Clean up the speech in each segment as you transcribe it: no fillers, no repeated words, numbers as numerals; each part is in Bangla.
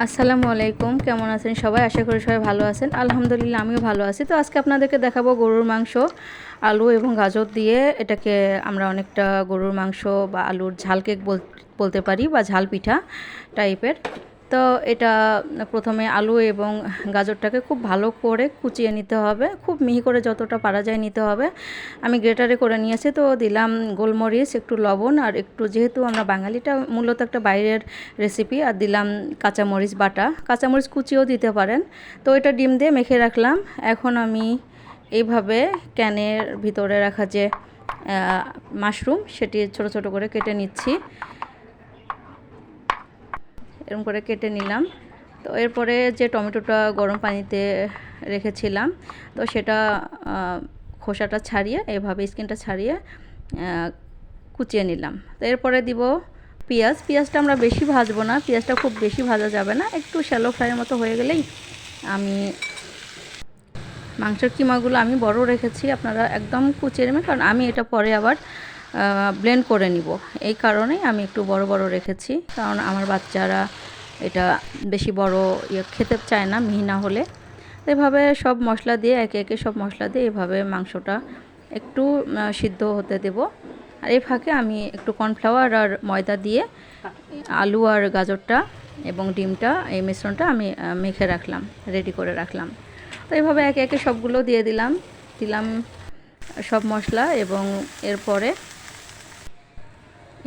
আসসালামু আলাইকুম, কেমন আছেন সবাই? আশা করি সবাই ভালো আছেন। আলহামদুলিল্লাহ আমিও ভালো আছি। তো আজকে আপনাদেরকে দেখাবো গরুর মাংস আলু এবং গাজর দিয়ে। এটাকে আমরা অনেকটা গরুর মাংস বা আলুর ঝাল কেক বলতে পারি, বা ঝাল পিঠা টাইপের। তো এটা প্রথমে আলু এবং গাজরটাকে খুব ভালো করে কুচিয়ে নিতে হবে, খুব মিহি করে যতটা পারা যায় নিতে হবে। আমি গ্রেটারে করে নিয়েছি, তো দিলাম গোলমরিচ, একটু লবণ, আর একটু, যেহেতু আমরা বাঙালিটা মূলত একটা বাইরের রেসিপি, আর দিলাম কাঁচামরিচ বাটা, কাঁচামরিচ কুচিও দিতে পারেন। তো এটা ডিম দিয়ে মেখে রাখলাম। এখন আমি এইভাবে ক্যানের ভিতরে রাখা যে মাশরুম, সেটি ছোট ছোট করে কেটে নিচ্ছি। এরকম করে কেটে নিলাম। তো এরপরে যে টমেটোটা গরম পানিতে রেখেছিলাম, তো সেটা খোসাটা ছাড়িয়ে, এভাবে স্কিনটা ছাড়িয়ে কুচিয়ে নিলাম। তো এরপরে দিব পেঁয়াজটা আমরা বেশি ভাজবো না, পেঁয়াজটা খুব বেশি ভাজা যাবে না, একটু শ্যালো ফ্রাইয়ের মতো হয়ে গেলেই আমি মাংসের কিমাগুলো আমি বড় রেখেছি, আপনারা একদম কুচিয়ে নেবেন, কারণ আমি এটা পরে আবার ব্লেন্ড করে নিব। এই কারণেই আমি একটু বড় বড় রেখেছি, কারণ আমার বাচ্চারা এটা বেশি বড় খেতে চায় না মিহি না হলে। এভাবে সব মশলা দিয়ে, একে একে সব মশলা দিয়ে এভাবে মাংসটা একটু সিদ্ধ হতে দেব। আর এই ফাঁকে আমি একটু কর্নফ্লাওয়ার আর ময়দা দিয়ে আলু আর গাজরটা এবং ডিমটা, এই মিশ্রণটা আমি মেখে রাখলাম, রেডি করে রাখলাম। তো এইভাবে একে একে সবগুলো দিয়ে দিলাম সব মশলা, এবং এরপরে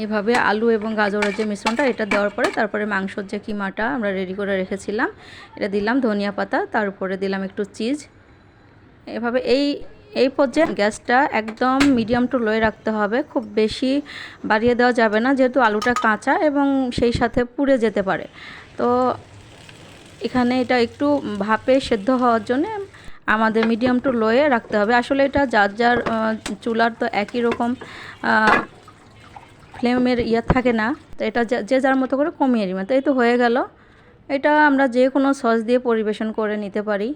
এভাবে আলু এবং গাজরের যে মিশ্রণটা, এটা দেওয়ার পরে তারপরে মাংসর যে কিমাটা আমরা রেডি করে রেখেছিলাম এটা দিলাম, ধনিয়া পাতা, তার উপরে দিলাম একটু চিজ। এভাবে এই পর্যায়ে গ্যাসটা একদম মিডিয়াম টু লোয়ে রাখতে হবে, খুব বেশি বাড়িয়ে দেওয়া যাবে না, যেহেতু আলুটা কাঁচা এবং সেই সাথে পুড়ে যেতে পারে। তো এখানে এটা একটু ভাপে সেদ্ধ হওয়ার জন্য আমাদের মিডিয়াম টু লোয়ে রাখতে হবে। আসলে এটা যার যার চুলার তো একই রকম ফ্লেমের থাকে না, তো এটা যে যার মতো করে কমিয়ে নেবেন। তো এই তো হয়ে গেল। এটা আমরা যে কোনো সস দিয়ে পরিবেশন করে নিতে পারি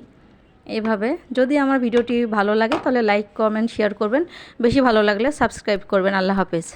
এইভাবে। যদি আমার ভিডিওটি ভালো লাগে তাহলে লাইক, কমেন্ট, শেয়ার করবেন। বেশি ভালো লাগলে সাবস্ক্রাইব করবেন। আল্লাহ হাফেজ।